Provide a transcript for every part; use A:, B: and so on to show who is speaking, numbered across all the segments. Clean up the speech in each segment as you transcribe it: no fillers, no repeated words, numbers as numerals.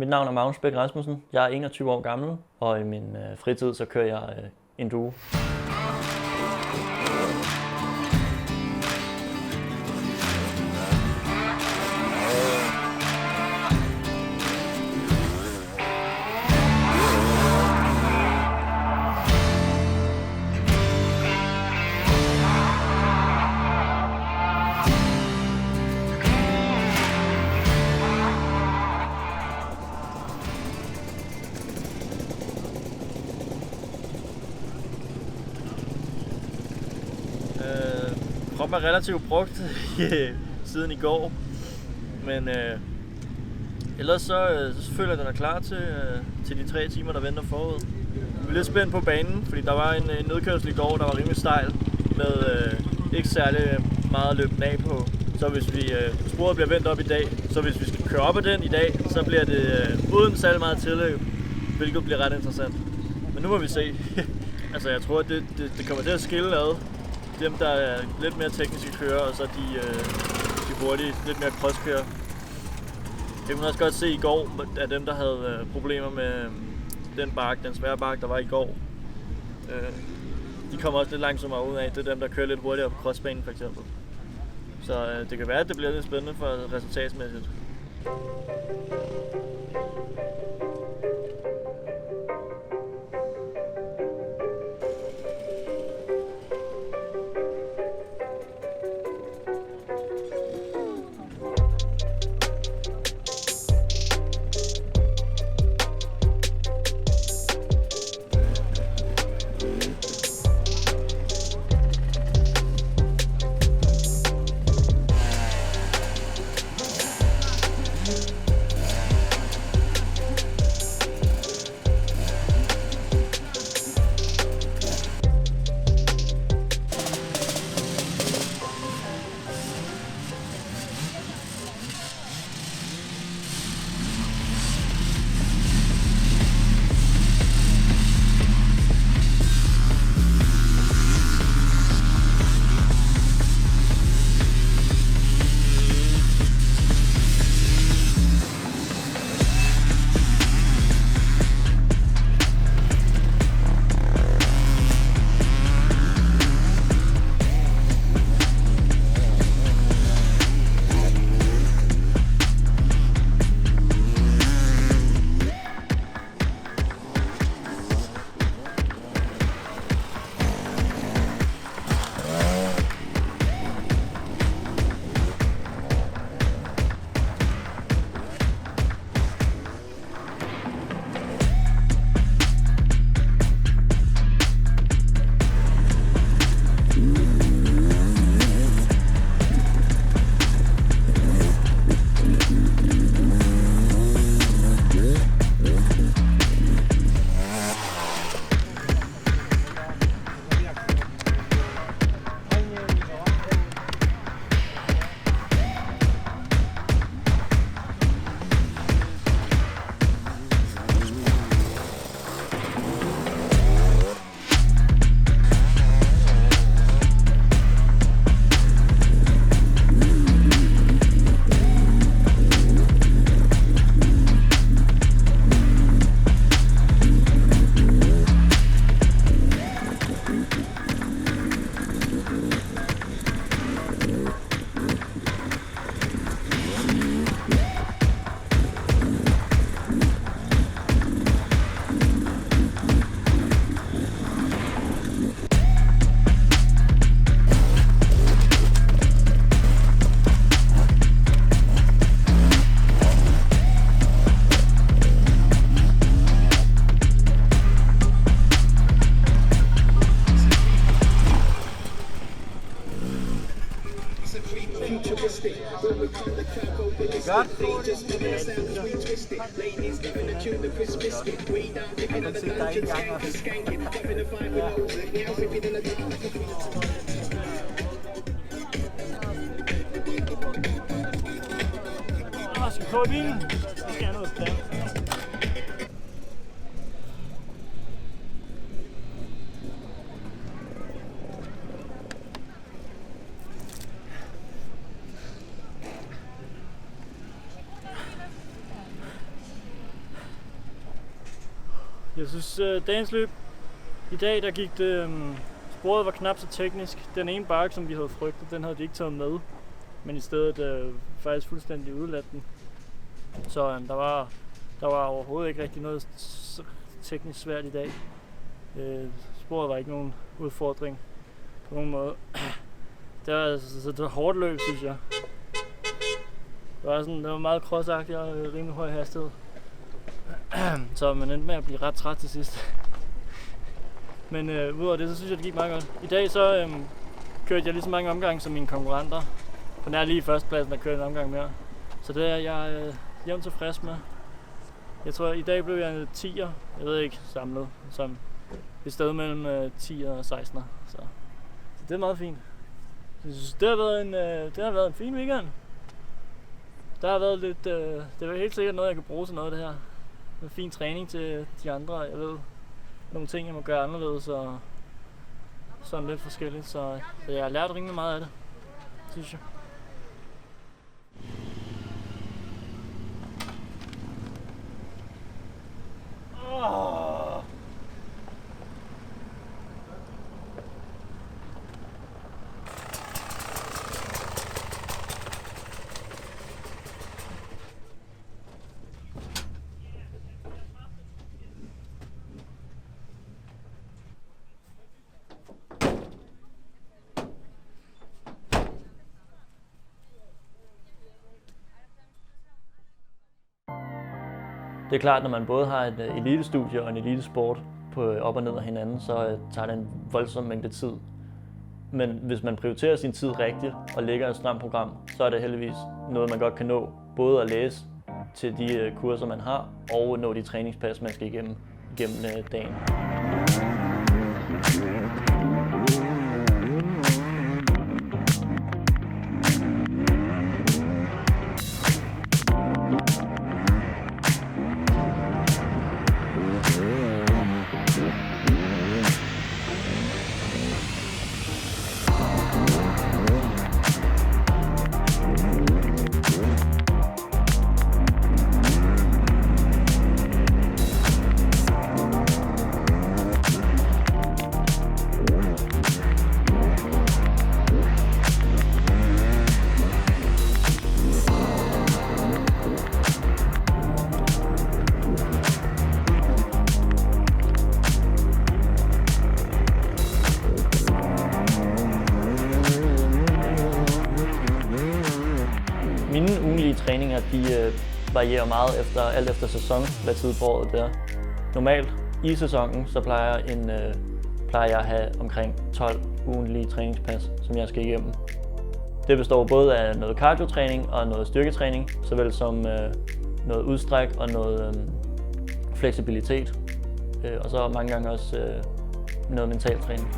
A: Mit navn er Magnus Bæk Rasmussen. Jeg er 21 år gammel, og i min fritid så kører jeg enduro. Kroppen er relativt brugt siden i går, men ellers så føler jeg, at den er klar til de 3 timer, der venter forud. Vi er lidt spændt på banen, fordi der var en nedkørsel i går, der var rimelig stejl, med ikke særlig meget løbet af på. Så hvis sporet bliver vendt op i dag, så hvis vi skal køre op ad den i dag, så bliver det uden særlig meget tilløb, hvilket bliver ret interessant. Men nu må vi se. Altså jeg tror, at det kommer til at skille ad. Dem, der er lidt mere tekniske kører, og så de hurtige, lidt mere crosskører. Det kunne man også godt se i går, at dem, der havde problemer med den svære bakke, der var i går. De kommer også lidt langsommere ud af. Det er dem, der kører lidt hurtigere på crossbanen for eksempel. Så det kan være, at det bliver lidt spændende for resultatsmæssigt. Skal vi prøve bilen? Det skal jeg noget plan.
B: Jeg synes, dagens løb i dag, der gik det... sporet var knap så teknisk. Den ene bakke, som vi havde frygtet, den havde de ikke taget med. Men i stedet faktisk fuldstændig udeladt den. Så der var overhovedet ikke rigtig noget teknisk svært i dag. Sporet var ikke nogen udfordring på nogen måde. Det var hårdt løb, synes jeg. Det var meget crossagtigt og rimelig høj hastighed. Så man endte med at blive ret træt til sidst. Men udover det, så synes jeg, det gik meget godt. I dag så kørte jeg lige så mange omgange som mine konkurrenter. For nær lige i førstepladsen, der kørte en omgang mere. Så det er jeg jævnt tilfreds med. Jeg tror, i dag blev jeg en 10'er. Jeg ved ikke, samlet. Som et sted mellem 10 og 16'er. Så det er meget fint. Jeg synes, det har været en fin weekend. Der har været lidt... det er helt sikkert noget, jeg kan bruge til noget af det her. En fin træning til de andre. Jeg ved nogle ting, jeg må gøre anderledes og sådan lidt forskelligt. Så jeg har lært rimelig meget af det, synes jeg.
A: Det er klart, når man både har et elitestudie og en elitesport op og ned af hinanden, så tager det en voldsom mængde tid. Men hvis man prioriterer sin tid rigtigt og lægger et stramt program, så er det heldigvis noget, man godt kan nå. Både at læse til de kurser, man har, og nå de træningspas, man skal igennem dagen. Mine ugenlige træninger, de varierer meget alt efter sæson, hvad tid på året det er. Normalt i sæsonen, så plejer jeg at have omkring 12 ugenlige træningspas, som jeg skal igennem. Det består både af noget cardio-træning og noget styrketræning, såvel som noget udstræk og noget fleksibilitet. Og så mange gange også noget mental træning.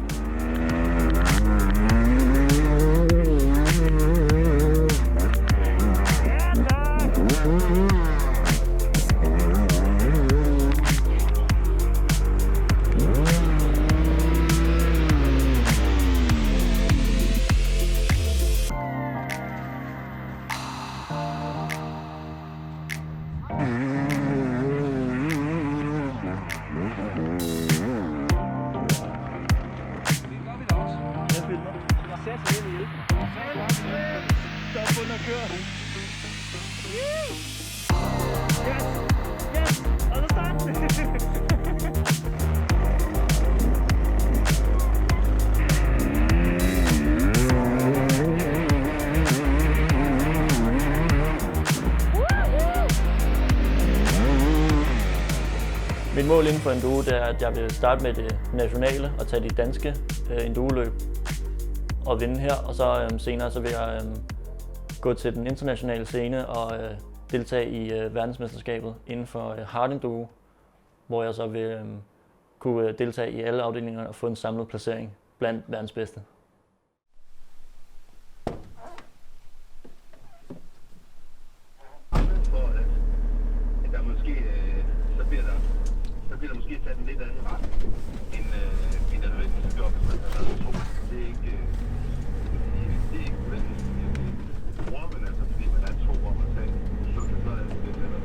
A: Mit mål inden for enduro, det er, at jeg vil starte med det nationale og tage de danske enduro-løb og vinde her. Og så senere så vil jeg gå til den internationale scene og deltage i verdensmesterskabet inden for hard enduro, hvor jeg så vil kunne deltage i alle afdelingerne og få en samlet placering blandt verdens bedste.
C: bliver der måske taget en lidt anden retning, end der nødvendigvis gør, hvis man har lavet to. Det er ikke nødvendigvis bruger, men altså fordi man er to, hvor man sagde, så er det lidt lettere,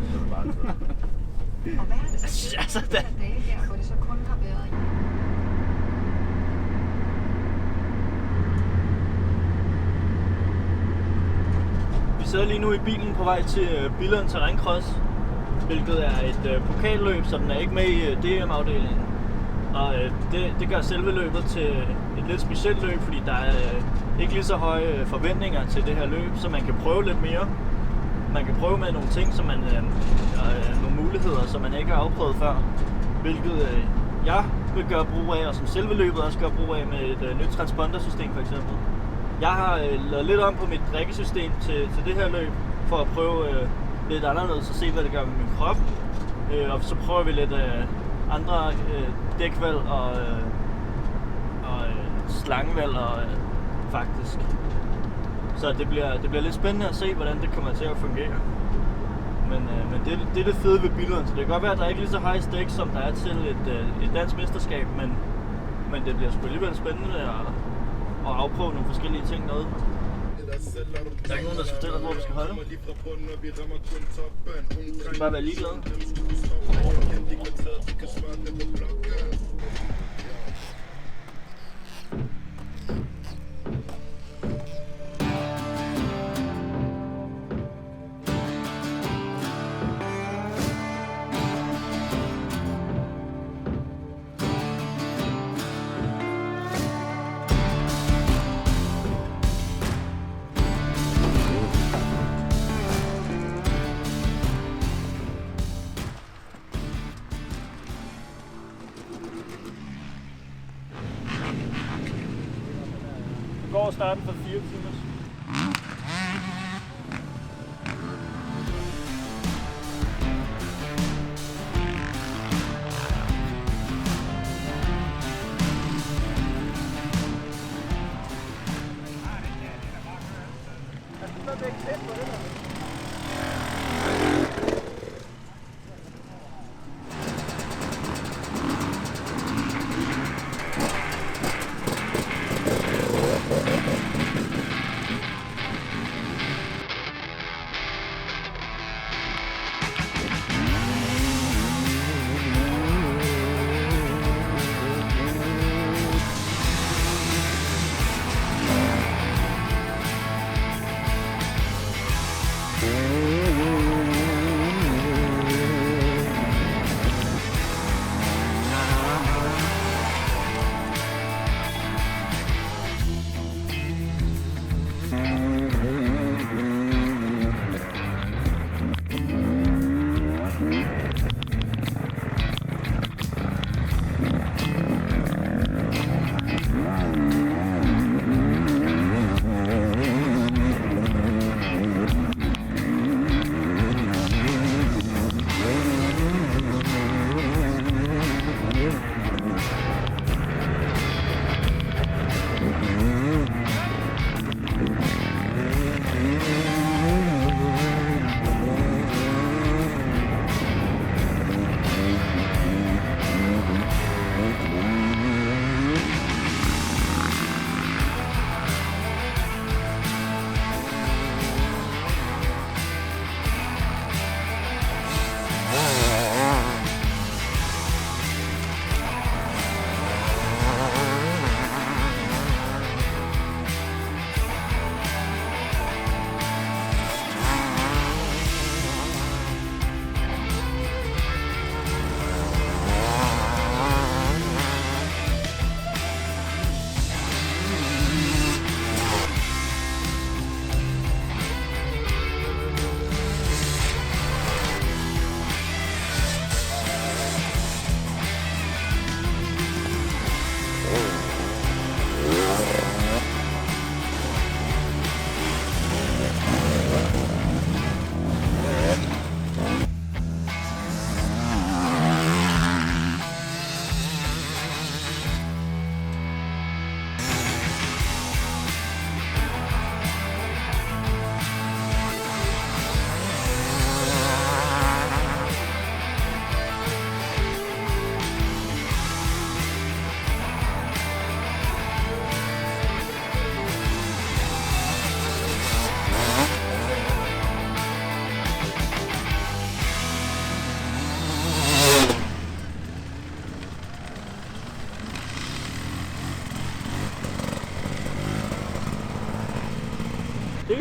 C: så er det bare
D: Og hvad har det så
A: Altså,
D: de her dage her, hvor det så kun har været...
A: Vi sidder lige nu i bilen på vej til Billund Terræncross, hvilket er et pokalløb, så den er ikke med i DM-afdelingen. Og det gør selve løbet til et lidt specielt løb, fordi der er ikke lige så høje forventninger til det her løb, så man kan prøve lidt mere. Man kan prøve med nogle ting, som nogle muligheder, som man ikke har afprøvet før, hvilket jeg vil gøre brug af, og som selve løbet også gør brug af med et nyt transpondersystem for eksempel. Jeg har lavet lidt om på mit drikkesystem til det her løb, for at prøve lidt anderledes og se, hvad det gør med min krop. Og så prøver vi lidt andre dækvalg og slangevalg faktisk. Så det bliver lidt spændende at se, hvordan det kommer til at fungere. Men det er det fede ved Billund, så det kan godt være, at der ikke er lige så high stakes, som der er til et dansk mesterskab, men det bliver sgu alligevel spændende at afprøve nogle forskellige ting noget. Der er ikke nogen, der skal fortælle os, hvor vi skal holde. Vi skal bare være ligeglade. Går starten for 4 timer.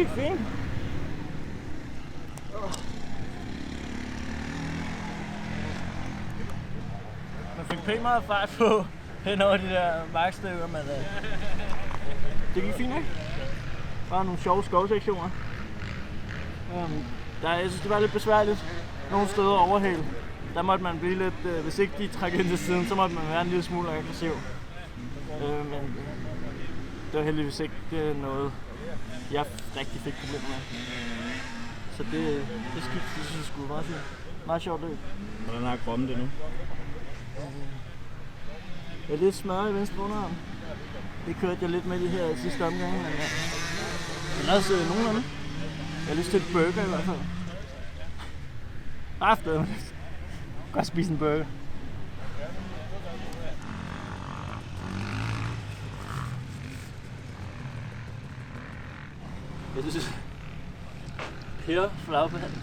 B: gik fint. Man fik pænt meget fart på hen over de der markstykker, men det gik fint, ikke? Bare nogle sjove skovsektioner. Jeg synes, det var lidt besværligt nogle steder overhale. Der måtte man blive lidt, hvis ikke de trækker ind til siden, så måtte man være en lille smule aggressiv. Men det var heldigvis ikke noget, jeg rigtig fik problemer med. Så det synes jeg skulle meget fint. Meget sjovt løb.
E: Hvordan har Gromme det nu?
B: Jeg er lidt smør i venstre underarm. Det kørte jeg lidt med de her sidste omgange, men også nogenlunde. Jeg har lyst til et burger i hvert fald. Aften. Jeg kan godt spise en burger. Jeg synes, Per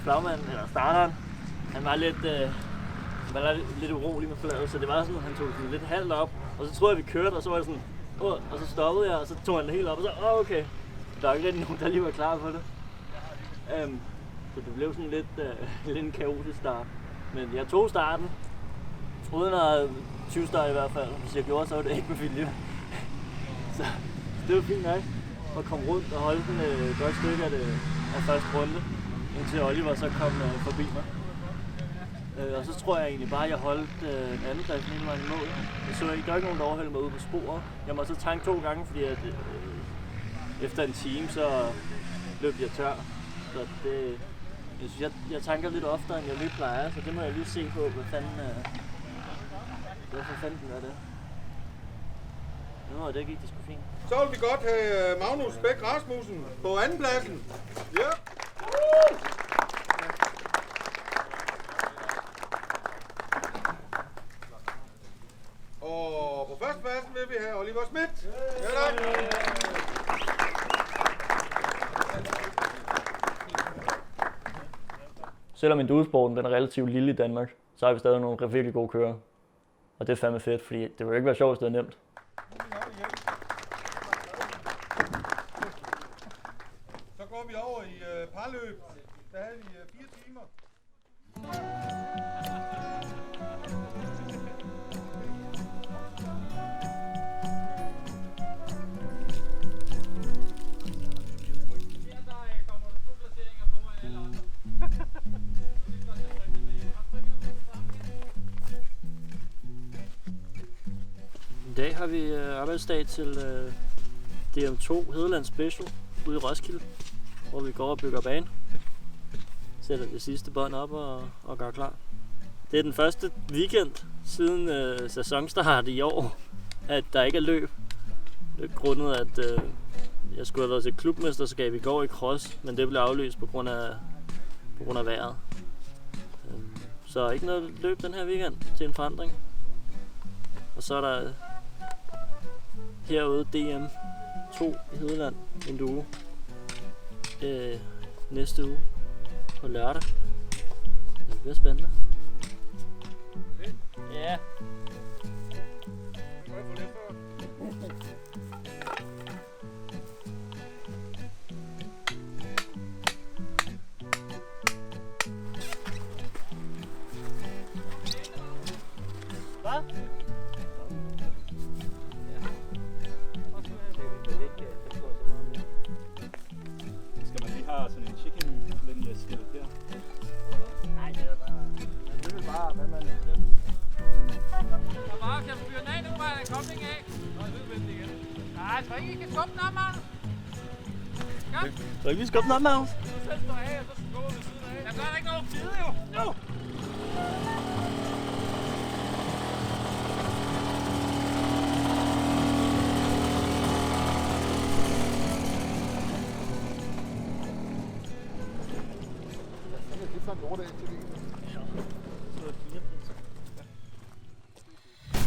B: Flagmand, eller starteren, han var lidt urolig med flaget, så det var sådan, han tog sådan lidt halvt op, og så troede jeg, vi kørte, og så var det sådan, og så stoppede jeg, og så tog han det helt op, og så, okay. Der var ikke rigtig nogen, der lige var klar på det. Så det blev sådan lidt en kaotisk start. Men jeg tog starten, uden at 20-start i hvert fald. Hvis jeg gjorde, så var det ikke med vilje. Så det var fint nok at komme rundt og holde den et godt stykke af første runde, indtil Oliver så kom forbi mig. Og så tror jeg egentlig bare, at jeg holdt anden pladsen hele vejen i mål. Der var ikke nogen, der overhældte mig ude på sporet. Jeg måtte så tanke 2 gange, fordi at, efter en time, så løb jeg tør. Så det, jeg synes, jeg tanker lidt oftere, end jeg lige plejer, så det må jeg lige se på, hvad fanden er det. Nå, det gik det sgu fint.
F: Så vil vi godt have Magnus Bæk Rasmussen på andenpladsen. Ja. Og på førstepladsen vil vi have Oliver Schmidt. Ja, tak.
A: Selvom endursporten den er relativt lille i Danmark, så har vi stadig nogle virkelig gode kører. Og det er fandme fedt, fordi det vil jo ikke være sjovt, hvis det er nemt.
F: Så går vi over i parløb. Der havde vi 4 timer.
B: I dag har vi arbejdsdag til DM2 Hedeland Special ude i Roskilde, hvor vi går og bygger bane. Sætter det sidste bånd op og gør klar. Det er den første weekend siden sæsonstart i år, at der ikke er løb. Det er grundet, at jeg skulle have været til klubmesterskab i går i cross, men det blev aflyst på grund af vejret. Så ikke noget løb den her weekend til en forandring. Og så er der herude DM2 i Hedeland en uge næste uge på lørdag. Det bliver spændende. Ja. Hvad?
E: Skal man lige have sådan en chicken linje skilt her?
B: Nej, det er bare hvad man...
G: Så bare kan du fyre den af, nu var der en kobling af. Nå, jeg ved, hvem det igen. Nej, tror ikke, I kan skubbe den op, Magnus? Ja?
B: Så ikke vi skubbe den op, Magnus?
G: Du selv står af, og så skubber ved siden af. Jeg gør da ikke noget fide, jo. Nu!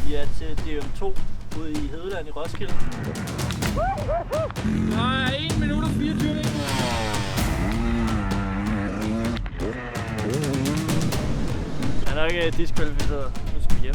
B: Vi er til DM2 ude i Hedeland i Roskilde.
G: Nej, 1 minut og 24 minutter.
B: Han er ikke diskvalificeret. Nu skal vi hjem.